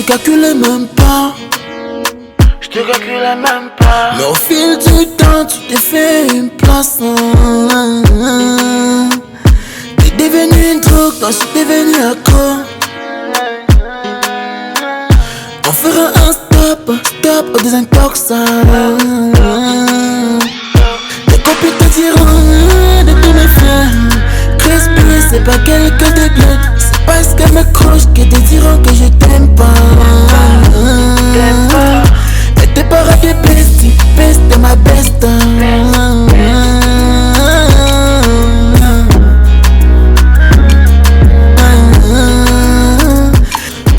calculais même pas. Je te calculais même pas. Mais au fil du temps, tu t'es fait une place. T'es devenu une drogue, toi je suis devenu accro. On fera un stop au désintoxant. Tes copines te diront de tous mes frères. Crispy, c'est pas quelqu'un de bien. C'est parce qu'elle me croche que te diront que je t'aime pas. Et tes parents de bestie, t'es ma best.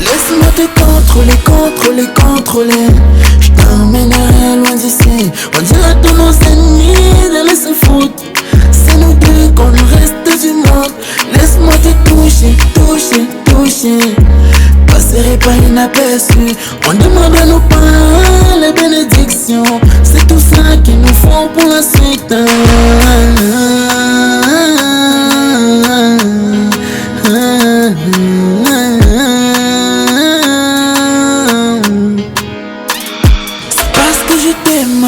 Laisse-moi te contrôler. Je t'emmènerai loin d'ici. On dirait tous nos ennemis de laisser foutre. C'est nous deux qu'on nous reste du monde. Laisse-moi te toucher. Passerai pas inaperçu. On demande à nos parents les bénédictions. C'est tout ça qu'ils nous font pour la suite. C'est parce que je t'aime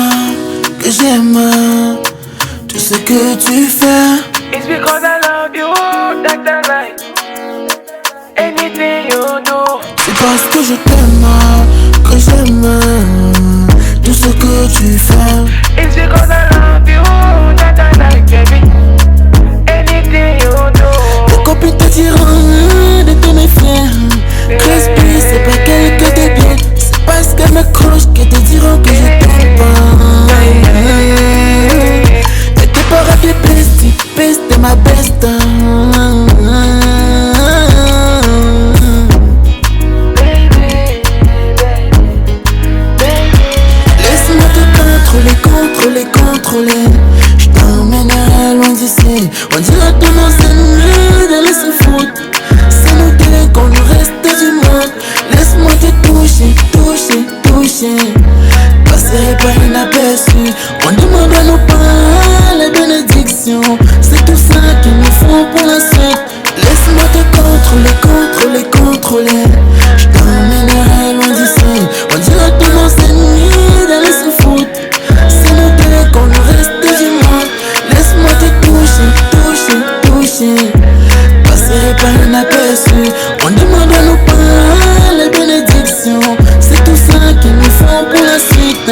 que j'aime tout ce que tu fais. It's because I love you, that's the right. Anything you do. C'est parce que je t'aime que j'aime tout ce que tu fais. It's because I love you, that I like, baby. Anything you do. Tes copines te diront de te méfier. Crispy, c'est pas quelqu'un de bien. C'est parce qu'elle me croche que te diront que je t'aime pas. Et tes parents de bestie, t'es ma best. Laisse-moi te contrôler. Je t'emmènerai loin d'ici. On dirait tous nos ennemis de laisser foutre. C'est nous deux qu'on nous reste du monde. Laisse-moi te toucher. Passerai pas inaperçu. On demande à nos parents les bénédictions. C'est tout ça qu'ils nous font pour la suite. Laisse-moi te contrôler. Je t'emmènerai loin d'ici. On dirait tous nos ennemis de laisser foutre. C'est nous deux qu'on nous reste du monde. Laisse-moi te toucher. Passerai pas inaperçu. On demande à nos parents les bénédictions. C'est tout ça qu'ils nous font pour la suite.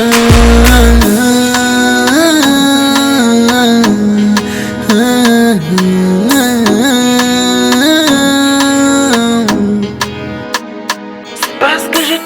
Parce que je